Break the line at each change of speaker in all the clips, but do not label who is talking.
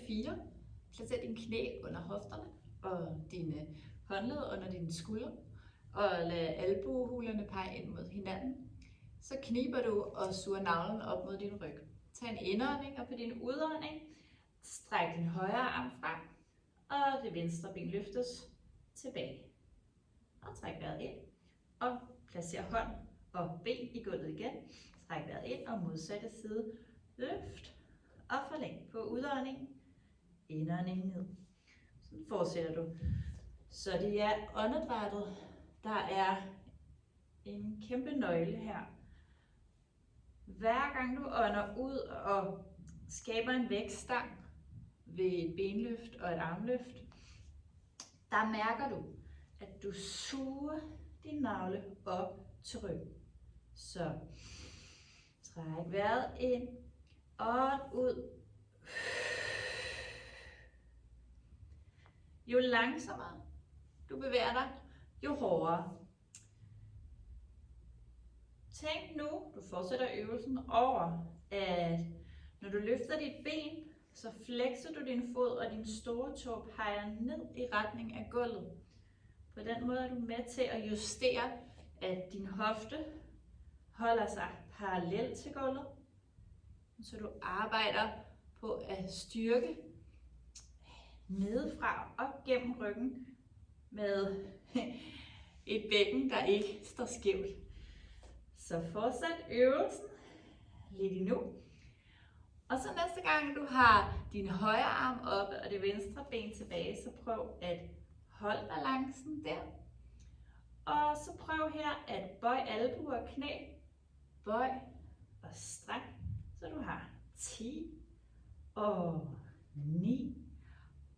4. Placer dine knæ under hofterne og dine håndled under dine skuldre. Og lad albuehulerne pege ind mod hinanden. Så kniber du og suger navlen op mod din ryg. Tag en indånding, og på din udånding stræk din højre arm frem. Og det venstre ben løftes tilbage. Og træk vejret ind. Og placer hånd og ben i gulvet igen. Træk vejret ind og modsatte side. Løft og forlæng på udåndingen. Indåndingen ned. Så fortsætter du. Så det er åndedrættet, der er en kæmpe nøgle her. Hver gang du ånder ud og skaber en vægtstang ved et benløft og et armløft, der mærker du, at du suger din navle op til ryggen. Så træk vejret ind og ud. Jo langsommere du bevæger dig, jo hårdere. Tænk nu, du fortsætter øvelsen over, at når du løfter dit ben, så flexer du din fod, og din store tå peger ned i retning af gulvet. På den måde er du med til at justere, at din hofte holder sig parallelt til gulvet, så du arbejder på at styrke nedefra op gennem ryggen med et bækken, der ikke står skævt. Så fortsæt øvelsen lidt endnu. Og så næste gang du har din højre arm oppe og det venstre ben tilbage, så prøv at holde balancen der. Og så prøv her at bøj albuer og knæ. Bøj og stræk, så du har 10 og 9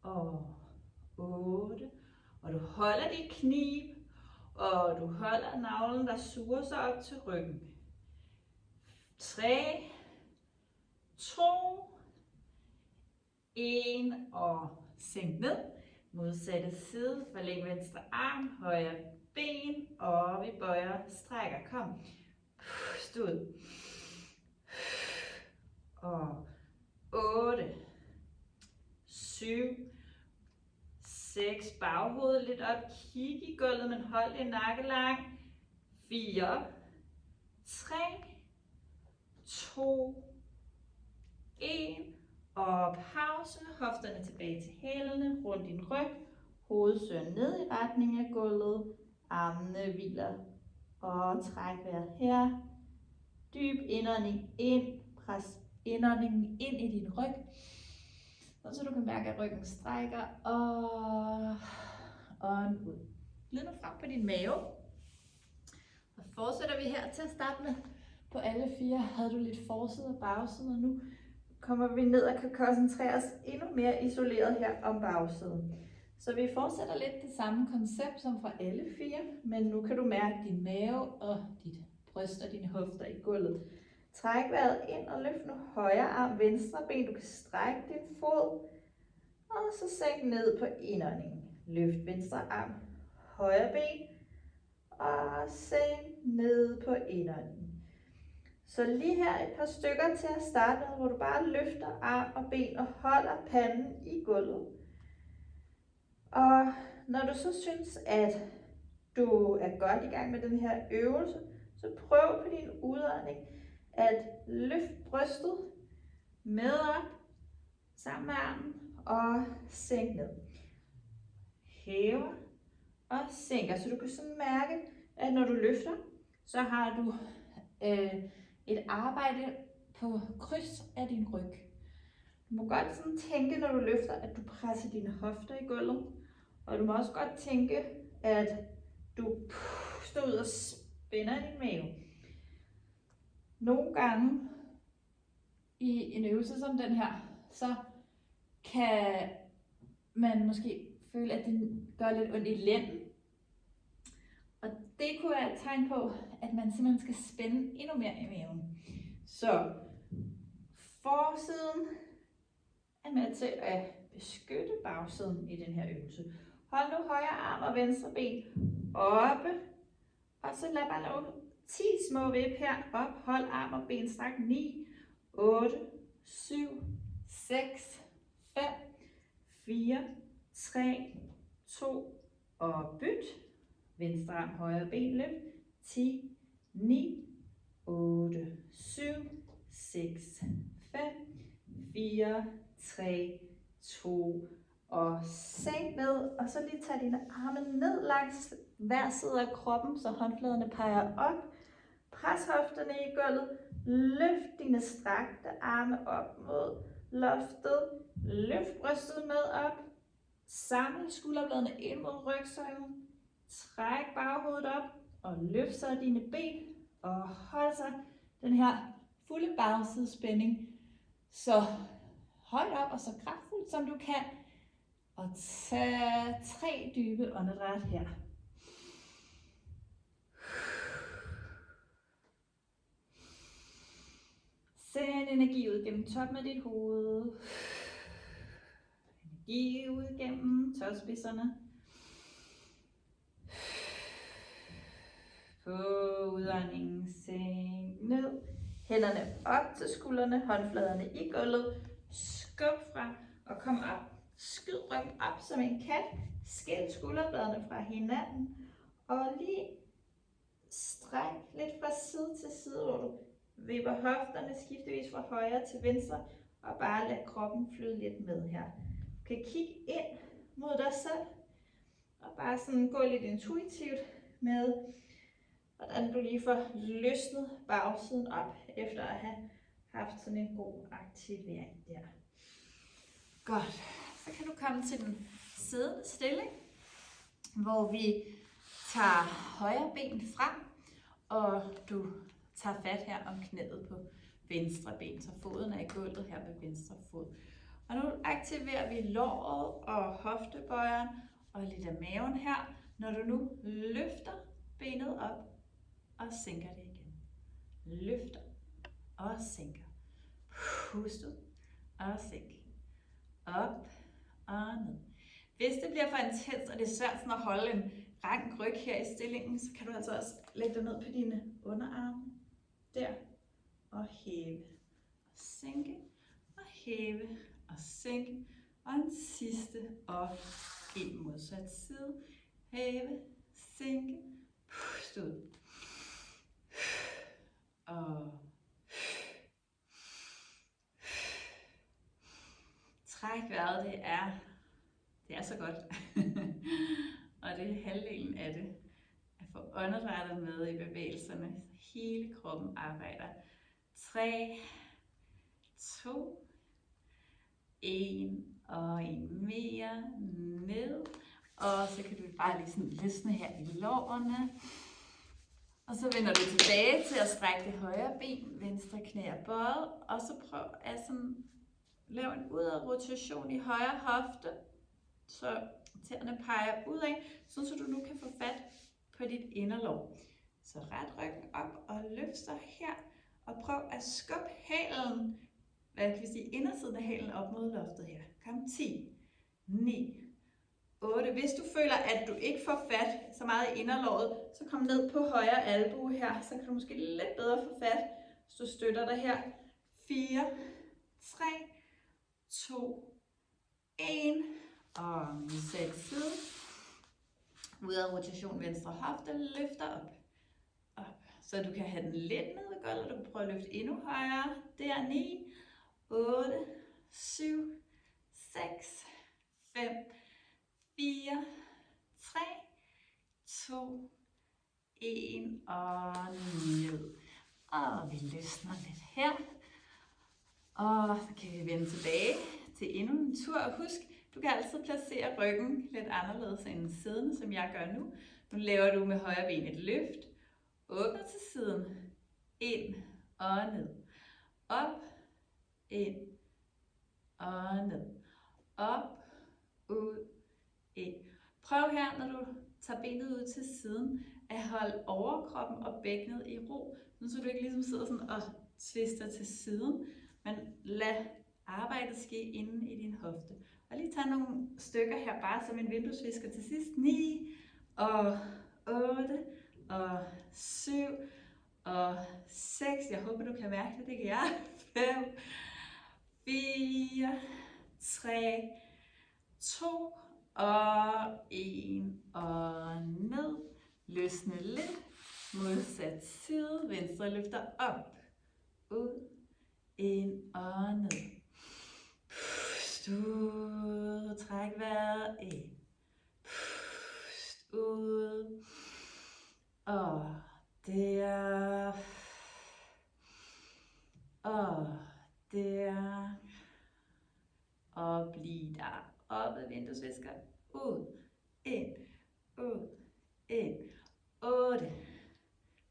og 8. Og du holder dit knib, og du holder navlen, der suger sig op til ryggen. 3, 2, 1 og sænk ned. Modsatte side, forlæng venstre arm, højre ben, og vi bøjer, strækker. Kom. Pust ud. Og 8, 7, 6, baghovedet lidt op, kig i gulvet, men hold din nakke lang. 4, 3, 2, 1, og pause, hofterne tilbage til hælene, rundt din ryg, hovedet søger ned i retning af gulvet, armene hviler, og træk vejret her. Dyb indånding ind, pres indåndingen ind i din ryg, så du kan mærke, at ryggen strækker, og ud. Glid nu frem på din mave. Og fortsætter vi her til at starte med. På alle 4 havde du lidt forside og bagside, og nu kommer vi ned og kan koncentrere os endnu mere isoleret her om bagsiden. Så vi fortsætter lidt det samme koncept som fra alle 4, men nu kan du mærke din mave og dit bryst og dine hofter i gulvet. Træk vejret ind og løft nu højre arm, venstre ben. Du kan strække din fod, og så sænk ned på indåndingen. Løft venstre arm, højre ben, og sænk ned på indåndingen. Så lige her et par stykker til at starte med, hvor du bare løfter arm og ben og holder panden i gulvet. Og når du så synes, at du er godt i gang med den her øvelse, så prøv på din udånding at løfte brystet med op, sammen med armen, og sænk ned. Hæver og sænker, så du kan sådan mærke, at når du løfter, så har du et arbejde på kryds af din ryg. Du må godt sådan tænke, når du løfter, at du presser dine hofter i gulvet, og du må også godt tænke, at du puster ud og spænder din mave. Nogle gange i en øvelse som den her, så kan man måske føle, at det gør lidt ondt i lænden. Og det kunne være et tegn på, at man simpelthen skal spænde endnu mere i maven. Så forsiden er med til at beskytte bagsiden i den her øvelse. Hold nu højre arm og venstre ben oppe, og så lad bare lave 10 små vip her op. Hold arm og ben strakt. 9, 8, 7, 6, 5, 4, 3, 2 og byt. Venstre arm, højre ben løft. 10, 9, 8, 7, 6, 5, 4, 3, 2 og sænk ned. Og så lige tage dine arme ned langs hver side af kroppen, så håndfladerne peger op. Pres hofterne i gulvet. Løft dine strakte arme op mod loftet. Løft brystet med op. Samle skulderbladene ind mod rygsøjlen. Træk baghovedet op og løft så dine ben og hold så den her fulde bagsidespænding så højt op og så kraftfuldt som du kan. Og tag 3 dybe åndedræt her. Send energi ud gennem toppen af dit hoved. Energi ud gennem tåspidserne. På udåndingen, sænk ned. Hænderne op til skuldrene, håndfladerne i gulvet. Skub frem og kom op. Skyd ryggen op som en kat. Skil skulderbladene fra hinanden. Og lige stræk lidt fra side til side, hvor du vipper hofterne skiftevis fra højre til venstre. Og bare lad kroppen flyde lidt med her. Du kan kigge ind mod dig selv. Og bare sådan gå lidt intuitivt med, hvordan du lige får løsnet bagsiden op, efter at have haft sådan en god aktivering der. Godt. Så kan du komme til den siddende stilling, hvor vi tager højre ben frem, og du tager fat her om knæet på venstre ben, så foden er i gulvet her ved venstre fod. Og nu aktiverer vi låret og hoftebøjeren og lidt af maven her, når du nu løfter benet op og sænker det igen. Løfter og sænker. Pust ud og sænk. Op og ned. Hvis det bliver for intens, og det er svært sådan at holde en rank ryg her i stillingen, så kan du altså også lægge dig ned på dine underarme. Der. Og hæve. Og sænke. Og hæve. Og sænke. Og en sidste op. Ind modsat side. Hæve. Sænke. Pust ud. Og træk vejret, det er så godt. Og det er halvdelen af det. At få åndedrættet med i bevægelserne. Hele kroppen arbejder. 3, 2, 1 og en mere ned. Og så kan du bare lige sådan løsne her i lårene. Og så vender du tilbage til at strække det højre ben, venstre knæ er bøjet. Og så prøv at sådan lave en udadrotation i højre hofte, så tæerne peger udad, så du nu kan få fat på dit inderlov. Så ret ryggen op og løft sig her, og prøv at skubbe hælen, hvad kan vi sige, indersiden af hælen op mod loftet her. Kom 10, 9, 8. Hvis du føler, at du ikke får fat så meget i inderlåret, så kom ned på højre albue her, så kan du måske lidt bedre få fat, hvis du støtter dig her. 4, 3, 2, 1, og modsat side. Ud af rotation venstre hofte, løfter op. Op. Så du kan have den lidt ned i gulvet, du kan prøve at løfte endnu højere. Der 9, 8, 7, 6, 5, 4, 3, 2, 1 og ned. Og vi løsner lidt her. Og så kan vi vende tilbage til endnu en tur. Og husk, du kan altid placere ryggen lidt anderledes end siddende, som jeg gør nu. Nu laver du med højre ben et løft. Åbner til siden. Ind og ned. Op. Ind og ned. Op. Ud. Ind. Prøv her, når du tager benet ud til siden, at holde overkroppen og bækkenet i ro. Så du ikke ligesom sidder sådan og twister til siden. Men lad arbejdet ske inde i din hofte. Og lige tage nogle stykker her, bare som en vinduesvisker til sidst. 9, og 8, og 7, og 6. Jeg håber, du kan mærke det. Det kan jeg. 5, 4, 3, 2 og 1 og ned. Løsne lidt. Modsat side. Venstre løfter op. Ud. Ind og ned. Pust ud. Træk vejret ind. Pust ud. Og der. Og der. Og bliv der. Op ad vinduesvisker. Ud. Ind. Ud. Ind. 8.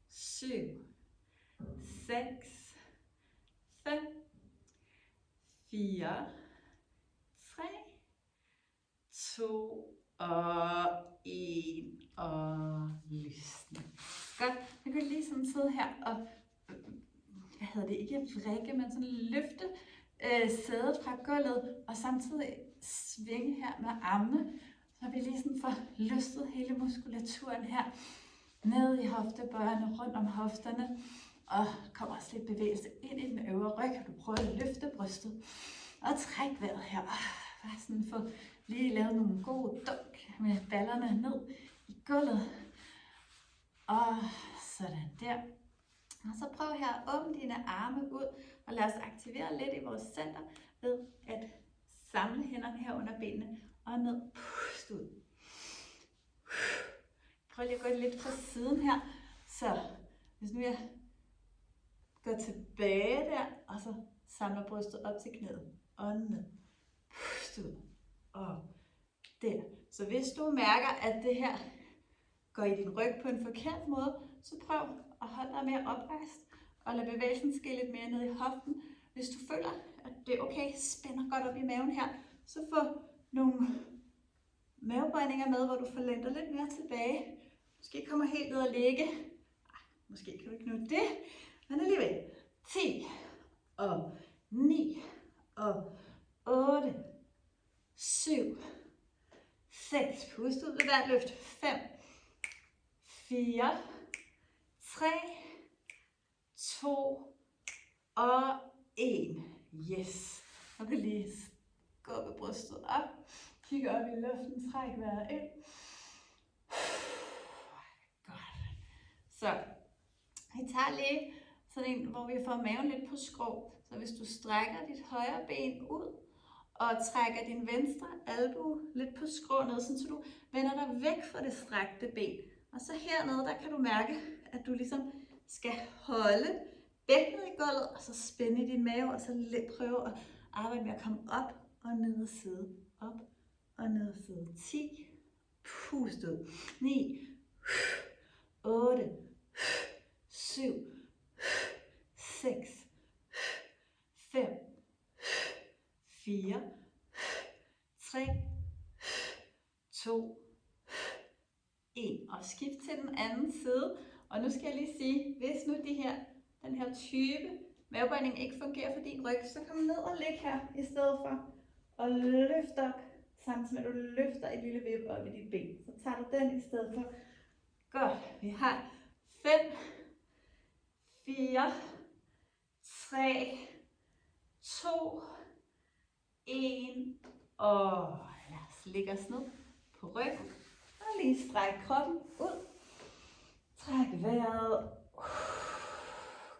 7. 6. 5. 4. 3. 2 og 1 og løsne. Godt. Jeg kan lige sådan sidde her og, ikke vrikke, men sådan løfte sædet fra gulvet, og samtidig svinge her med armene, så vi lige sådan får løftet hele muskulaturen her, ned i hoftebøjerne, rundt om hofterne, og kommer også lidt bevægelse ind i den øvre ryg. Du prøver at løfte brystet, og træk vejret her. Bare sådan få lige lavet nogle gode dunk med ballerne ned i gulvet. Og sådan der. Og så prøv her at åbne dine arme ud, og lad os aktivere lidt i vores center ved at samle hænderne her under benene og ned. Pust ud. Prøv lige at gå lidt fra siden her. Så hvis nu jeg går tilbage der, og så samler brystet op til knæet og ned. Pust ud. Og der. Så hvis du mærker, at det her går i din ryg på en forkert måde, så prøv at holde dig mere oprejst, og lad bevægelsen ske lidt mere ned i hoften. Hvis du føler, at det er okay, spænder godt op i maven her, så få nogle mavebøjninger med, hvor du får lænet lidt mere tilbage. Måske kommer helt ned og ligge. Måske kan du ikke nå det, men alligevel. 10 og 9 og 8, 7, 6, pust ud ved hvert løft, 5, 4, 3, 2 og 1. Yes. Nu kan lige gå med brystet op. Kigge op i luften. Træk vejret ind. Godt. Så vi tager lige sådan en, hvor vi får maven lidt på skrå. Så hvis du strækker dit højre ben ud og trækker din venstre albue lidt på skrå ned, så du vender dig væk fra det strakte ben. Og så hernede, der kan du mærke, at du ligesom skal holde bækkenet i gulvet, og så spænde i din mave, og så lidt prøve at arbejde med at komme op og ned og sidde. Op og ned og sidde. 10. Pust ud. 9. 8. 7. 6. 5. 4. 3. 2. 1. Og skift til den anden side. Og nu skal jeg lige sige, hvis nu den her type mavebøjning ikke fungerer for din ryg, så kom ned og læg her i stedet for. Og løft op, samtidig med at du løfter et lille vip op i dit ben. Så tager du den i stedet for. Godt. Vi har 5, 4, 3, 2, 1. Og lad os lægge os ned på ryggen. Og lige stræk kroppen ud. Træk vejret.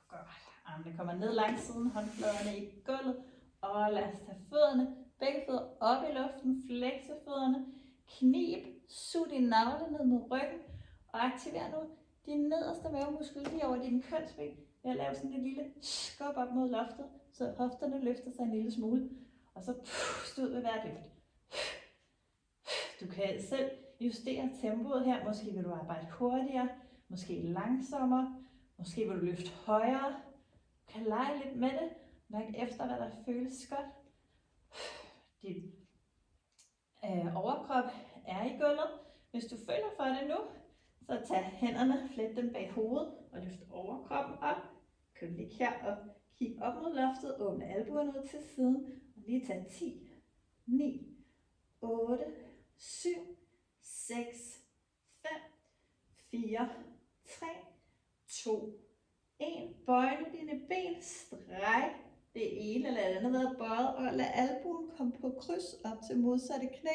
Godt. Armene kommer ned langs siden, håndfladerne i gulvet. Og lad os tage fødderne, begge fødder op i luften, flekse fødderne, knib, sug dine navle ned mod ryggen. Og aktiver nu din nederste mavemuskel lige over dine kønsben ved at lave sådan et lille skub op mod loftet, så hofterne løfter sig en lille smule. Og så pust ud ved hvert løft. Du kan selv justere tempoet her. Måske vil du arbejde hurtigere, måske langsommere, måske vil du løfte højere. Du kan lege lidt med det. Mærk efter, hvad der føles godt. Din overkrop er i gulvet. Hvis du føler for det nu, så tag hænderne, flet dem bag hovedet og løft overkroppen op. Kan du ligge her og kigge op mod loftet, åbne albuerne ud til siden og lige tage 10, 9, 8, 7, 6, 5, 4, 3, 2, 1. Bøj nu dine ben, stræk det ene eller andet været bøjet, og lad albuen komme på kryds op til modsatte knæ.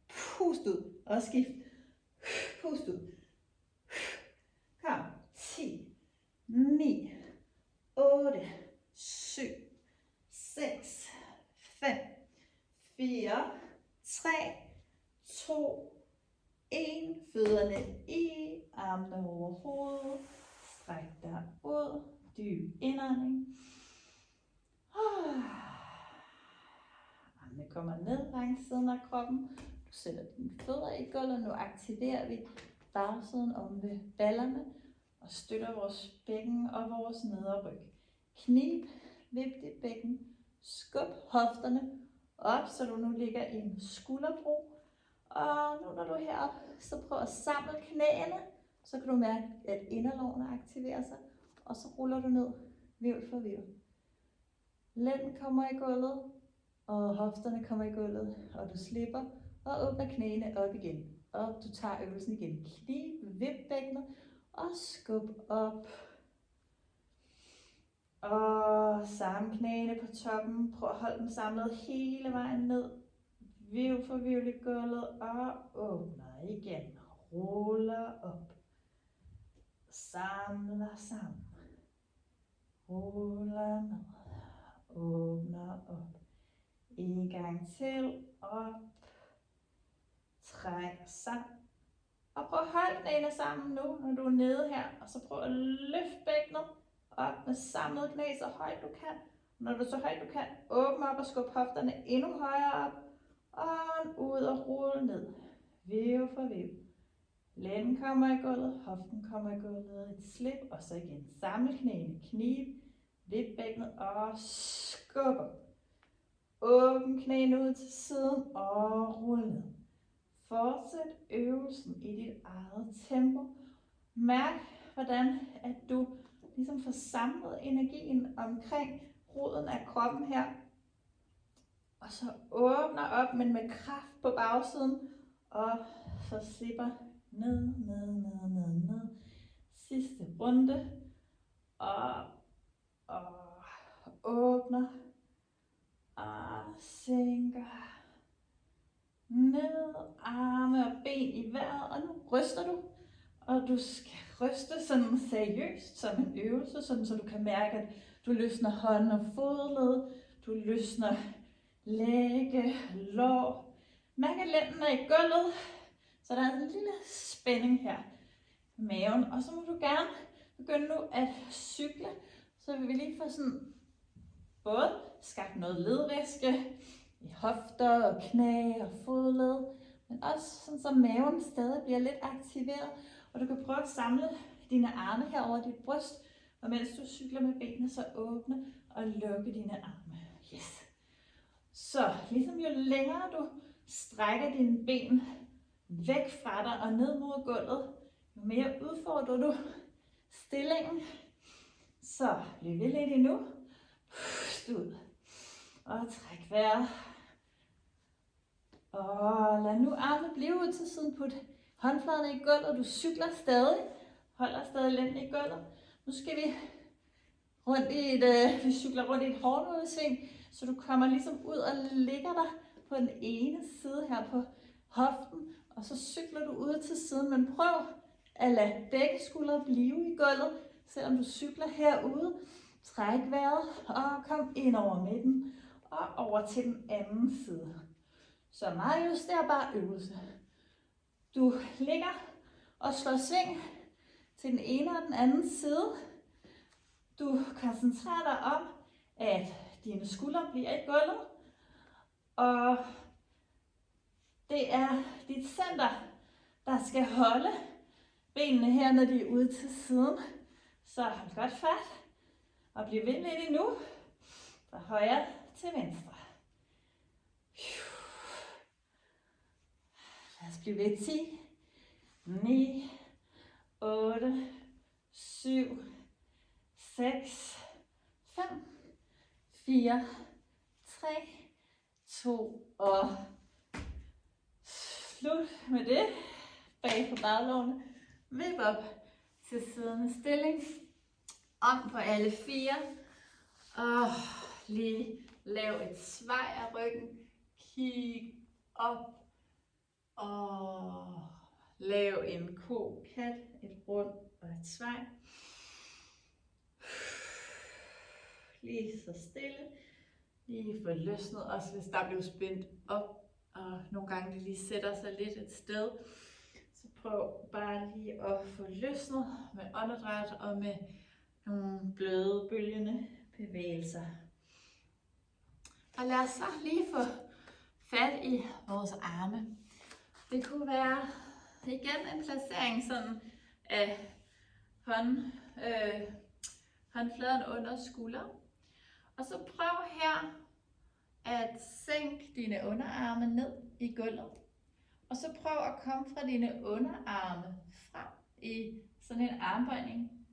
Pust ud og skift. Pust ud. Kom. 10, 9, 8, 7, 6, 5, 4, 3, 2, 1. Fødderne i, armene over hovedet. Stræk dig ud. Dyb indånding. Armene kommer ned langs siden af kroppen. Du sætter dine fødder i gulvet. Nu aktiverer vi bagsiden om ved ballerne og støtter vores bækken og vores nedre ryg. Knib, vip dit bækken, skub hofterne op, så du nu ligger i en skulderbro. Og nu når du er heroppe, så prøv at samle knæene, så kan du mærke, at inderlårene aktiverer sig, og så ruller du ned, hvirvel for hvirvel. Lænden kommer i gulvet, og hofterne kommer i gulvet, og du slipper og åbner knæene op igen. Og du tager øvelsen igen. Knib, vip bækkenet og skub op. Og samle knæene på toppen. Prøv at holde dem samlet hele vejen ned. Hvirvel for hvirvel i gulvet og åbner igen. Ruller op. Samler sammen. Ruller ned. Åbner op. En gang til. Op. Træk sammen. Og prøv at holde knæene sammen nu, når du er nede her. Og så prøv at løfte bækkenet op med samlet knæ så højt du kan. Når du så højt du kan, åbne op og skub hofterne endnu højere op. Og ud og rulle ned. Væv for væv. Lænden kommer i gulvet, hoften kommer i gulvet. Et slip, og så igen. Samle knæene, knib, vip bækkenet og skub op. Åbn knæene ud til siden og rulle ned. Fortsæt øvelsen i dit eget tempo. Mærk, hvordan at du ligesom får samlet energien omkring roden af kroppen her. Og så åbner op, men med kraft på bagsiden. Og så slipper ned, ned, ned, ned, ned. Sidste runde. Og åbner. Og sænker. Ned, arme og ben i vejret, og nu ryster du. Og du skal ryste sådan seriøst som en øvelse, sådan så du kan mærke, at du løsner hånden og fodled, du løsner læge, lår. Mærk, at lænden er i gulvet, så der er en lille spænding her i maven. Og så må du gerne begynde nu at cykle, så vil vi lige få sådan både skabt noget ledvæske i hofter og knæ og fodled, men også sådan, så maven stadig bliver lidt aktiveret, og du kan prøve at samle dine arme her over dit bryst, og mens du cykler med benene, så åbne og lukke dine arme. Yes. Så ligesom jo længere du strækker dine ben væk fra dig og ned mod gulvet, jo mere udfordrer du stillingen. Så bliv ved lidt endnu. Pust ud. Og træk vejret. Og lad nu armene blive ud til siden. Put håndfladerne i gulvet. Du cykler stadig. Holder stadig lænden i gulvet. Nu skal vi cykler rundt i et hårnålesving, så du kommer ligesom ud og ligger dig på den ene side her på hoften. Og så cykler du ud til siden, men prøv at lade begge skuldre blive i gulvet, selvom du cykler herude. Træk vejret og kom ind over midten og over til den anden side. Så meget justerbar øvelse. Du ligger og slår sving til den ene og den anden side. Du koncentrerer dig om, at dine skuldre bliver i gulvet. Og det er dit center, der skal holde benene her, når de er ude til siden. Så hold godt fat. Og bliv ved lidt endnu. Fra højre til venstre. Lad os blive ved. 10, 9, 8, 7, 6, 5, 4, 3, 2 og slut med det. Bag på baglårene. Vip op til siddende stilling. Om på alle fire. Og lige lav et svej af ryggen. Kig op. Og lav en ko-kat, et rund og et svej. Lige så stille. Lige få løsnet, også hvis der bliver spændt op, og nogle gange det lige sætter sig lidt et sted. Så prøv bare lige at få løsnet med åndedræt og med nogle bløde, bølgende bevægelser. Og lad os så lige få fat i vores arme. Det kunne være igen en placering sådan af håndfladen under skulderen. Og så prøv her at sænke dine underarme ned i gulvet. Og så prøv at komme fra dine underarme frem i sådan en armbøjning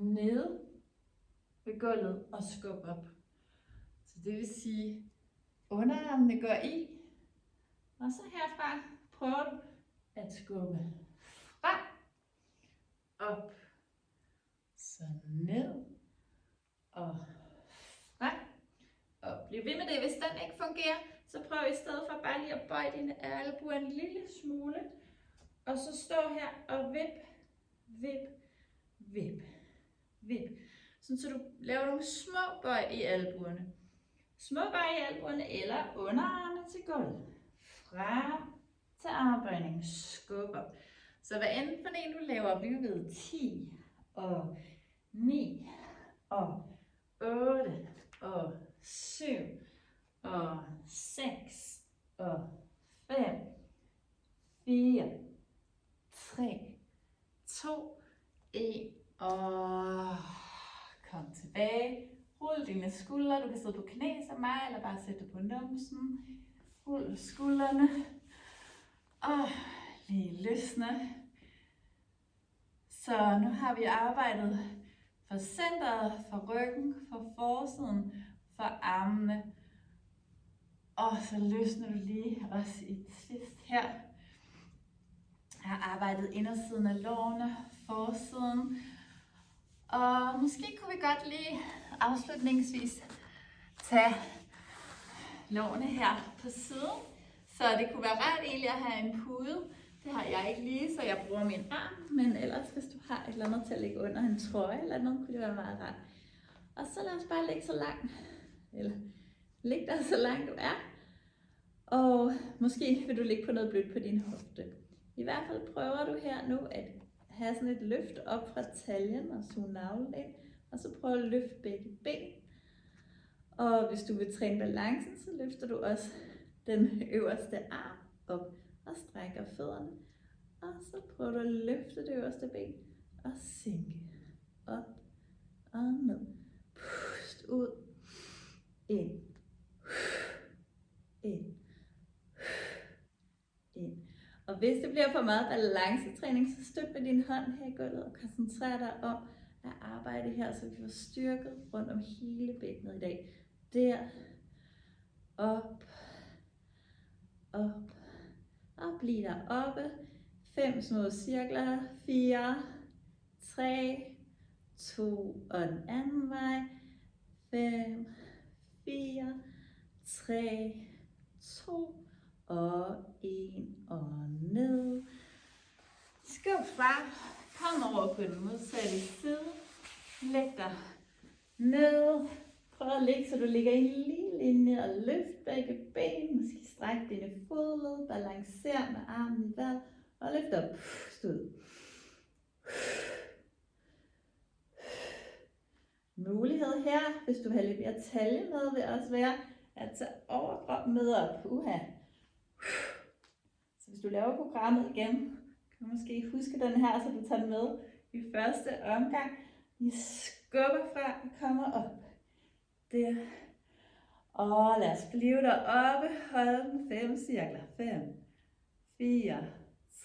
ned ved gulvet og skub op. Så det vil sige, underarmene går i, og så herfra prøver du at skubbe frem, op, så ned og frem. Og bliv ved med det. Hvis den ikke fungerer, så prøv i stedet for bare lige at bøje dine albuer en lille smule. Og så stå her og vip, vip, vip, vip. Sådan så du laver nogle små bøj i albuerne. Små bøj i albuerne eller underarmene til gulvet. Frem til armbøjning. Skub op. Så hvad enten for en du laver, bliv ved 10 og 9 og 8 og 7 og 6 og 5, 4, 3, 2, 1 og kom tilbage. Rul dine skuldre. Du kan sidde på knæ som mig, eller bare sætte på numsen. Rul skuldrene. Og lige løsne. Så nu har vi arbejdet for centret, for ryggen, for forsiden, for armene. Og så løsner du lige også i twist her. Jeg har arbejdet indersiden af lårene, forsiden. Og måske kunne vi godt lige afslutningsvis tage lårene her på siden. Så det kunne være rart egentlig at have en pude. Det har jeg ikke lige, så jeg bruger min arm. Men ellers, hvis du har et eller andet til at lægge under en trøje eller noget, kunne det være meget rart. Og så lad os bare lægge så langt. Eller læg dig så langt du er. Og måske vil du ligge på noget blødt på din hofte. I hvert fald prøver du her nu at have sådan et løft op fra taljen og suge navlen ind. Og så prøv at løfte begge ben. Og hvis du vil træne balancen, så løfter du også den øverste arm op og strækker fødderne. Og så prøver du at løfte det øverste ben og sænke op og ned. Pust ud. Ind. Ind. Ind. Og hvis det bliver for meget balancetræning, så støt med din hånd her i gulvet og koncentrer dig om at arbejde her, så vi får styrket rundt om hele bækkenet i dag. Der. Op. Op. Og bliv der oppe. 5 små cirkler. 4, 3, 2 og den anden vej. 5, 4, 3, 2 og 1 og ned. Skub frem. Kom over på den modsatte side. Læg dig ned. Prøv at ligge, så du ligger i en lige linje og løft begge ben. Måske stræk dine fodled. Balancer med armen i vejret. Og løft op. Pust ud. Mulighed her, hvis du har lidt mere talje med, vil også være at tage overkroppen med op. Så hvis du laver programmet igen, kan du måske huske den her, så du tager den med i første omgang. I skubber frem og kommer op. Der. Og lad os blive deroppe. Hold den 5 cirkler. 5, 4,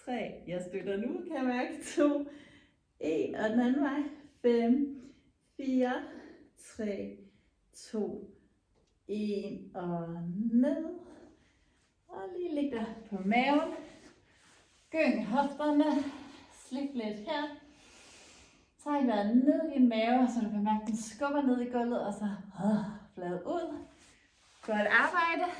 3. Jeg støtter nu, kan jeg mærke. 2, 1 og den anden vej. 5, 4, 3, 2, 1 og ned. Og lige læg dig på maven. Gyng hofterne. Slip lidt her. Træk vejret ned i din mave, så du kan mærke, at den skubber ned i gulvet, og så flad ud. Godt arbejde.